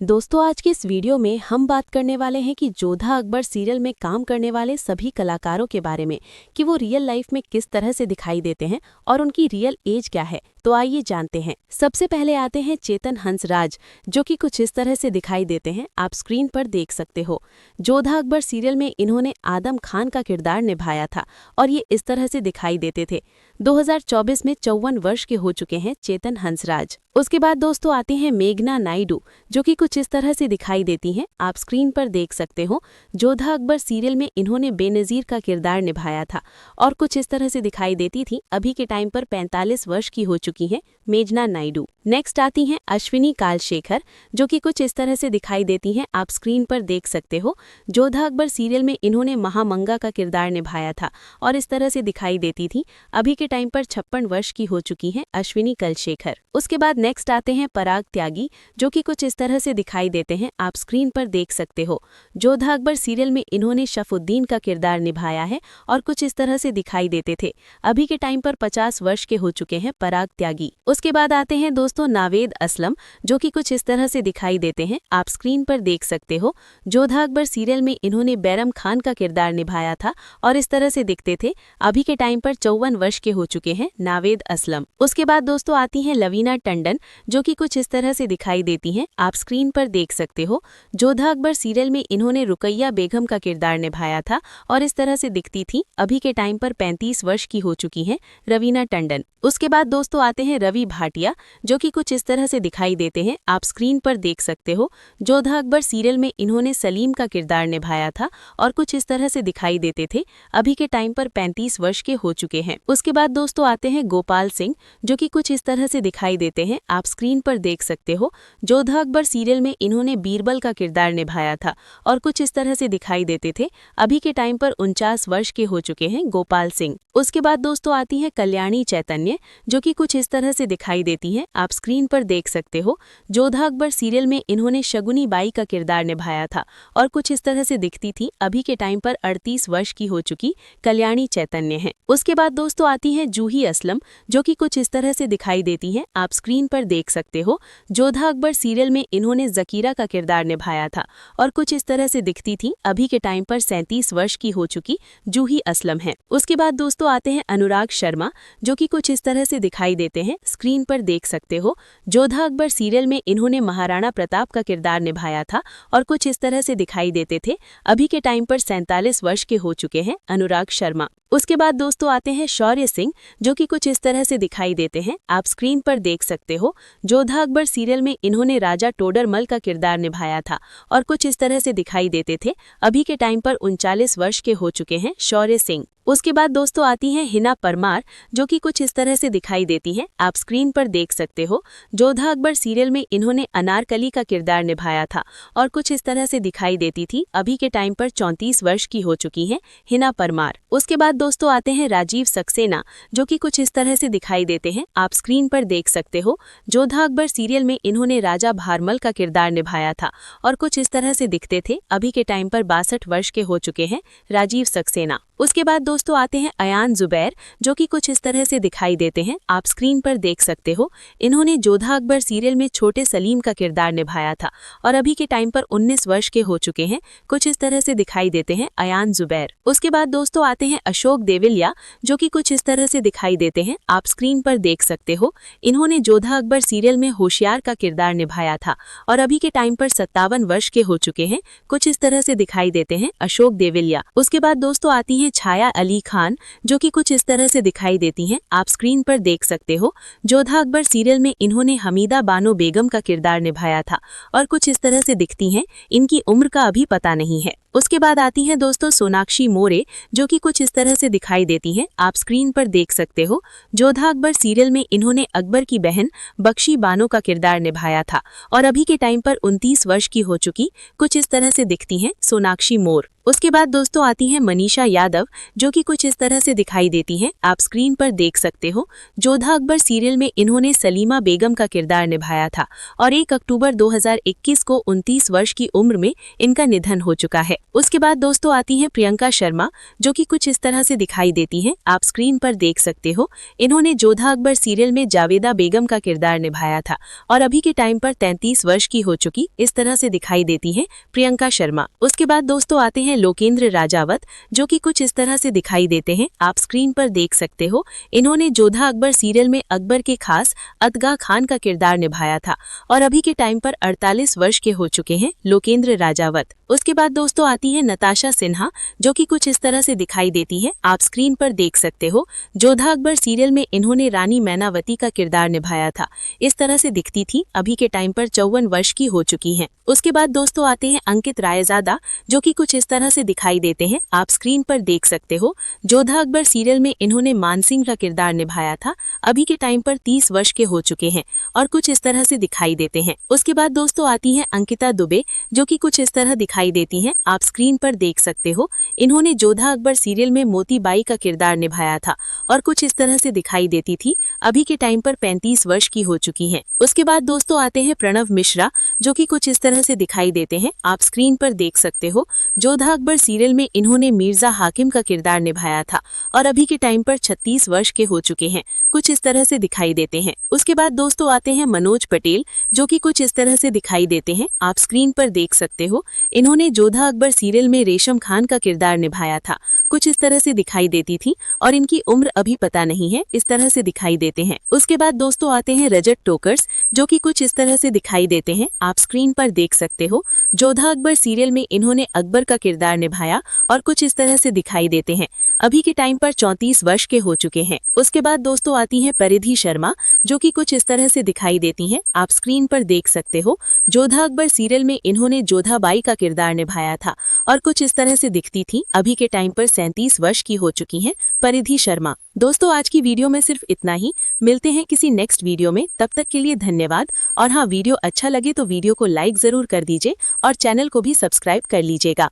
दोस्तों आज के इस वीडियो में हम बात करने वाले हैं कि जोधा अकबर सीरियल में काम करने वाले सभी कलाकारों के बारे में कि वो रियल लाइफ में किस तरह से दिखाई देते हैं और उनकी रियल एज क्या है। तो आइए जानते हैं। सबसे पहले आते हैं चेतन हंसराज, जो कि कुछ इस तरह से दिखाई देते हैं, आप स्क्रीन पर देख सकते हो। जोधा अकबर सीरियल में इन्होंने आदम खान का किरदार निभाया था और ये इस तरह से दिखाई देते थे। 2024 में 54 वर्ष के हो चुके हैं चेतन हंसराज। उसके बाद दोस्तों आते हैं मेघना नायडू, जो कि कुछ इस तरह से दिखाई देती हैं, आप स्क्रीन पर देख सकते हो। जोधा अकबर सीरियल में इन्होंने बेनज़ीर का किरदार निभाया था और कुछ इस तरह से दिखाई देती थी। अभी के टाइम पर 45 वर्ष की हो चुकी हैं मेघना नायडू। नेक्स्ट आती हैं अश्विनी कालशेखर, जो कि कुछ इस तरह से दिखाई देती हैं, आप स्क्रीन पर देख सकते हो। जोधा अकबर सीरियल में इन्होंने महामंगा का किरदार निभाया था और इस तरह से दिखाई देती थी। अभी के टाइम पर 56 वर्ष की हो चुकी हैं अश्विनी कालशेखर। उसके बाद नेक्स्ट आते हैं पराग त्यागी, जो कि कुछ इस तरह से दिखाई देते हैं, आप स्क्रीन पर देख सकते हो। जोधा अकबर सीरियल में इन्होंने शफुद्दीन का किरदार निभाया है और कुछ इस तरह से दिखाई देते थे। अभी के टाइम पर 50 वर्ष के हो चुके हैं पराग त्यागी। उसके बाद आते हैं दोस्तों नावेद असलम, जो कि कुछ इस तरह से दिखाई देते हैं, आप स्क्रीन पर देख सकते हो। जोधा अकबर सीरियल में इन्होंने बैरम खान का किरदार निभाया था और इस तरह से दिखते थे। अभी के टाइम पर 54 वर्ष के हो चुके हैं नावेद असलम। उसके बाद दोस्तों आती हैं लवीना टंडन, जो कि कुछ इस तरह से दिखाई देती हैं, आप स्क्रीन पर देख सकते हो। जोधा अकबर सीरियल में इन्होंने रुकैया बेगम का किरदार निभाया था और इस तरह से दिखती थी। अभी के टाइम पर 35 वर्ष की हो चुकी हैं रवीना टंडन। उसके बाद दोस्तों आते हैं रवि भाटिया, जो कि कुछ इस तरह से दिखाई देते हैं, आप स्क्रीन पर देख सकते हो। जोधा अकबर सीरियल में इन्होंने सलीम का किरदार निभाया था और कुछ इस तरह से दिखाई देते थे। अभी के टाइम पर 35 वर्ष के हो चुके हैं। उसके बाद दोस्तों आते हैं गोपाल सिंह, जो कि कुछ इस तरह से दिखाई देते हैं, आप स्क्रीन पर देख सकते हो। जोधा अकबर सीरियल में इन्होंने बीरबल का किरदार निभाया था और कुछ इस तरह से दिखाई देते थे। अभी के टाइम पर 49 वर्ष के हो चुके हैं गोपाल सिंह। उसके बाद दोस्तों आती हैं कल्याणी चैतन्य, जो कि कुछ इस तरह से दिखाई देती हैं, आप स्क्रीन पर देख सकते हो। जोधा अकबर सीरियल में इन्होंने शगुनी बाई का किरदार निभाया था और कुछ इस तरह से दिखती थी। अभी के टाइम पर 38 वर्ष की हो चुकी कल्याणी चैतन्य हैं। उसके बाद दोस्तों आती हैं जूही असलम, जो कि कुछ इस तरह से दिखाई देती हैं, आप स्क्रीन पर देख सकते हो। जोधा अकबर सीरियल में इन्होंने जकीरा का किरदार निभाया था और कुछ इस तरह से दिखती थी। अभी के टाइम पर 37 वर्ष की हो चुकी जूही असलम हैं। उसके बाद दोस्तों आते हैं अनुराग शर्मा, जो कि कुछ इस तरह से दिखाई देते हैं, स्क्रीन पर देख सकते हो। जोधा अकबर सीरियल में इन्होंने महाराणा प्रताप का किरदार निभाया था और कुछ इस तरह से दिखाई देते थे। अभी के टाइम पर 47 वर्ष के हो चुके हैं अनुराग शर्मा। उसके बाद दोस्तों आते हैं शौर्य सिंह, जो कि कुछ इस तरह से दिखाई देते हैं, आप स्क्रीन पर देख सकते हो। जोधा अकबर सीरियल में इन्होंने राजा टोडरमल का किरदार निभाया था और कुछ इस तरह से दिखाई देते थे। अभी के टाइम पर 39 वर्ष के हो चुके हैं शौर्य सिंह। उसके बाद दोस्तों आती हैं हिना परमार, जो कि कुछ इस तरह से दिखाई देती हैं, आप स्क्रीन पर देख सकते हो। जोधा अकबर सीरियल में इन्होंने अनारकली का किरदार निभाया था और कुछ इस तरह से दिखाई देती थी। अभी के टाइम पर 34 वर्ष की हो चुकी हैं हिना परमार। उसके बाद दोस्तों आते हैं राजीव सक्सेना, जो कि कुछ इस तरह से दिखाई देते हैं, आप स्क्रीन पर देख सकते हो। जोधा अकबर सीरियल में इन्होंने राजा भारमल का किरदार निभाया था और कुछ इस तरह से दिखते थे। अभी के टाइम पर 62 वर्ष के हो चुके हैं राजीव सक्सेना। उसके बाद दोस्तों आते हैं अयान जुबैर, जो कि कुछ इस तरह से दिखाई देते हैं, आप स्क्रीन पर देख सकते हो। इन्होंने जोधा अकबर सीरियल में छोटे सलीम का किरदार निभाया था और अभी के टाइम पर 19 वर्ष के हो चुके हैं। कुछ इस तरह से दिखाई देते हैं अयान जुबैर। उसके बाद दोस्तों आते हैं अशोक देविलिया, जो कि कुछ इस तरह से दिखाई देते हैं, आप स्क्रीन पर देख सकते हो। इन्होंने जोधा अकबर सीरियल में होशियार का किरदार निभाया था और अभी के टाइम पर 57 वर्ष के हो चुके हैं। कुछ इस तरह से दिखाई देते हैं अशोक देविलिया। उसके बाद दोस्तों आती हैं छाया अली खान, जो कि कुछ इस तरह से दिखाई देती हैं, आप स्क्रीन पर देख सकते हो। जोधा अकबर सीरियल में इन्होंने हमीदा बानो बेगम का किरदार निभाया था और कुछ इस तरह से दिखती हैं। इनकी उम्र का अभी पता नहीं है। उसके बाद आती हैं दोस्तों सोनाक्षी मोरे, जो कि कुछ इस तरह से दिखाई देती हैं, आप स्क्रीन पर देख सकते हो। जोधा अकबर सीरियल में इन्होंने अकबर की बहन बख्शी बानो का किरदार निभाया था और अभी के टाइम पर 29 वर्ष की हो चुकी कुछ इस तरह से दिखती हैं सोनाक्षी मोर। उसके बाद दोस्तों आती हैं मनीषा यादव, जो कि कुछ इस तरह से दिखाई देती हैं, आप स्क्रीन पर देख सकते हो। जोधा अकबर सीरियल में इन्होंने सलीमा बेगम का किरदार निभाया था और 1 अक्टूबर 2021 को 29 वर्ष की उम्र में इनका निधन हो चुका है। उसके बाद दोस्तों आती हैं प्रियंका शर्मा, जो कि कुछ इस तरह से दिखाई देती हैं, आप स्क्रीन पर देख सकते हो। इन्होंने जोधा अकबर सीरियल में जावेदा बेगम का किरदार निभाया था और अभी के टाइम पर 33 वर्ष की हो चुकी इस तरह से दिखाई देती हैं प्रियंका शर्मा। उसके बाद दोस्तों आते हैं लोकेंद्र राजावत, जो कि कुछ इस तरह से दिखाई देते हैं, आप स्क्रीन पर देख सकते हो। इन्होंने जोधा अकबर सीरियल में अकबर के खास अतगा खान का किरदार निभाया था और अभी के टाइम पर 48 वर्ष के हो चुके हैं लोकेंद्र राजावत। उसके बाद दोस्तों आती है नताशा सिन्हा, जो कि कुछ इस तरह से दिखाई देती हैं, आप स्क्रीन पर देख सकते हो। जोधा अकबर सीरियल में इन्होंने रानी मैनावती का किरदार निभाया था, इस तरह से दिखती थी, अभी के टाइम पर 54 वर्ष की हो चुकी हैं। उसके बाद दोस्तों आते हैं अंकित रायजादा, जो कि कुछ इस तरह से दिखाई देते हैं, आप स्क्रीन पर देख सकते हो। जोधा अकबर सीरियल में इन्होंने मानसिंह का किरदार निभाया था, अभी के टाइम पर 30 वर्ष के हो चुके हैं और कुछ इस तरह से दिखाई देते हैं। उसके बाद दोस्तों आती हैं अंकिता दुबे, जो कि कुछ इस तरह दिखाई देती हैं, आप स्क्रीन पर देख सकते हो। इन्होंने जोधा अकबर सीरियल में मोती बाई का किरदार निभाया था और कुछ इस तरह से दिखाई देती थी, अभी के टाइम पर 35 वर्ष की हो चुकी हैं। उसके बाद दोस्तों आते हैं प्रणव मिश्रा, जो कि कुछ इस तरह से दिखाई देते हैं, आप स्क्रीन पर देख सकते हो। जोधा अकबर सीरियल में इन्होंने मिर्जा हाकिम का किरदार निभाया था और अभी के टाइम पर 36 वर्ष के हो चुके हैं, कुछ इस तरह से दिखाई देते हैं। उसके बाद दोस्तों आते हैं मनोज पटेल, जो कि कुछ इस तरह से दिखाई देते हैं, आप स्क्रीन पर देख सकते हो। इन्होंने जोधा अकबर सीरियल में रेशम खान का किरदार निभाया था, कुछ इस तरह से दिखाई देती थी और इनकी उम्र अभी पता नहीं है, इस तरह से दिखाई देते हैं। उसके बाद दोस्तों आते हैं रजत टोकर्स, जो कि कुछ इस तरह से दिखाई देते हैं, आप स्क्रीन पर देख सकते हो। जोधा अकबर सीरियल में इन्होंने अकबर का किरदार निभाया और कुछ इस तरह से दिखाई देते हैं, अभी के टाइम पर 34 वर्ष के हो चुके हैं। उसके बाद दोस्तों आती हैं परिधि शर्मा, जो कि कुछ इस तरह से दिखाई देती हैं, आप स्क्रीन पर देख सकते हो। जोधा अकबर सीरियल में इन्होंने जोधाबाई का किरदार निभाया था और कुछ इस तरह से दिखती थी, अभी के टाइम पर 37 वर्ष की हो चुकी हैं परिधि शर्मा। दोस्तों आज की वीडियो में सिर्फ इतना ही, मिलते हैं किसी नेक्स्ट वीडियो में, तब तक के लिए धन्यवाद। और हाँ, वीडियो अच्छा लगे तो वीडियो को लाइक जरूर कर दीजिए और चैनल को भी सब्सक्राइब कर लीजिएगा।